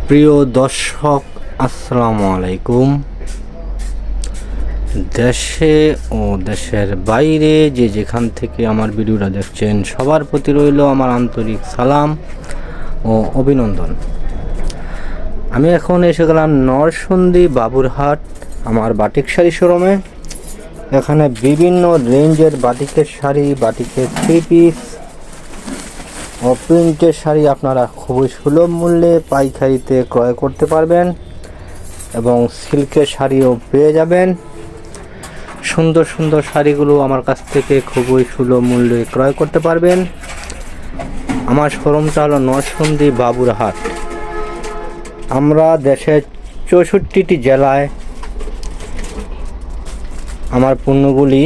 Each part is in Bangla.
প্রিয় দর্শক, আসসালামু আলাইকুম। দেশে ও দেশের বাইরে যে যেখান থেকে আমার ভিডিওটা দেখছেন, সবার প্রতি রইল আমার আন্তরিক সালাম ও অভিনন্দন। আমি এখন এসে গেলাম নরসিংদী বাবুরহাট আমার বাটিক শাড়ি শোরুমে। এখানে বিভিন্ন রেঞ্জের বাটিকের শাড়ি, বাটিকের থ্রি পিস ও প্রিন্টের শাড়ি আপনারা খুবই সুলভ মূল্যে পাইকারিতে ক্রয় করতে পারবেন এবং সিল্কের শাড়িও পেয়ে যাবেন। সুন্দর সুন্দর শাড়িগুলো আমার কাছ থেকে খুবই সুলভ মূল্যে ক্রয় করতে পারবেন। আমার শোরুমটা হলো নরসিংদী বাবুরহাট। আমরা দেশের 64টি জেলায় আমার পণ্যগুলি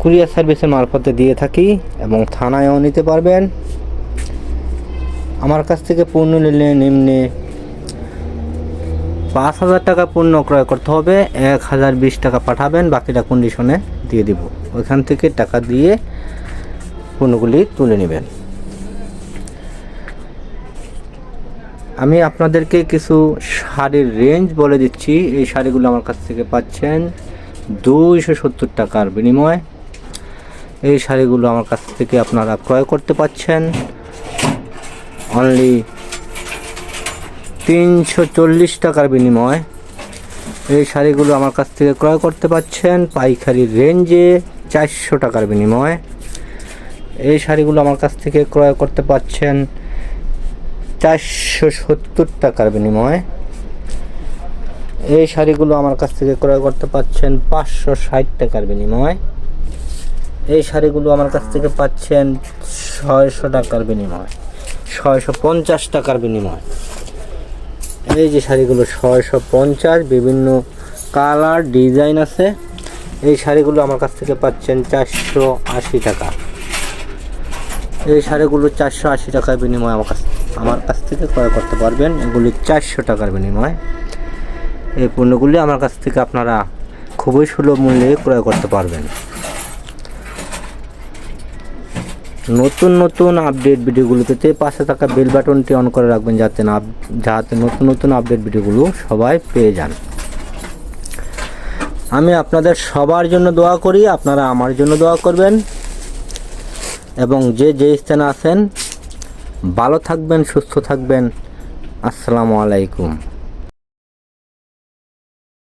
কুরিয়ার সার্ভিসের মারফতে দিয়ে থাকি এবং থানায়ও নিতে পারবেন। আমার কাছ থেকে পণ্য নিলে নিম্নে 5,000 টাকা পণ্য ক্রয় করতে হবে, 1,020 টাকা পাঠাবেন, বাকিটা কন্ডিশনে দিয়ে দিব। ওইখান থেকে টাকা দিয়ে পণ্যগুলি তুলে নেবেন। আমি আপনাদেরকে কিছু শাড়ির রেঞ্জ বলে দিচ্ছি। এই শাড়িগুলো আমার কাছ থেকে পাচ্ছেন 270 টাকার বিনিময়ে। এই শাড়িগুলো আমার কাছ থেকে আপনারা ক্রয় করতে পাচ্ছেন অনলি 340 টাকার বিনিময়ে। এই শাড়িগুলো আমার কাছ থেকে ক্রয় করতে পাচ্ছেন পাইকারি রেঞ্জে 400 টাকার বিনিময়ে। এই শাড়িগুলো আমার কাছ থেকে ক্রয় করতে পাচ্ছেন 470 টাকার বিনিময়ে। এই শাড়িগুলো আমার কাছ থেকে ক্রয় করতে পাচ্ছেন 560 টাকার বিনিময়ে। এই শাড়িগুলো আমার কাছ থেকে পাচ্ছেন 600 টাকার বিনিময়ে, 650 টাকার বিনিময়ে। এই যে শাড়িগুলো 650, বিভিন্ন কালার ডিজাইন আছে। এই শাড়িগুলো আমার কাছ থেকে পাচ্ছেন 480 টাকা। এই শাড়িগুলো 480 টাকার বিনিময়ে আমার কাছ থেকে ক্রয় করতে পারবেন। এগুলি 400 টাকার বিনিময়ে। এই পণ্যগুলি আমার কাছ থেকে আপনারা খুবই সুলভ মূল্যে ক্রয় করতে পারবেন। নতুন নতুন আপডেট ভিডিওগুলো পেতে পাশে থাকা বেল বাটনটি অন করে রাখবেন, যাতে নতুন নতুন আপডেট ভিডিওগুলো সবাই পেয়ে যান। আমি আপনাদের সবার জন্য দোয়া করি, আপনারা আমার জন্য দোয়া করবেন এবং যে স্থানে আছেন ভালো থাকবেন, সুস্থ থাকবেন। আসসালামু আলাইকুম।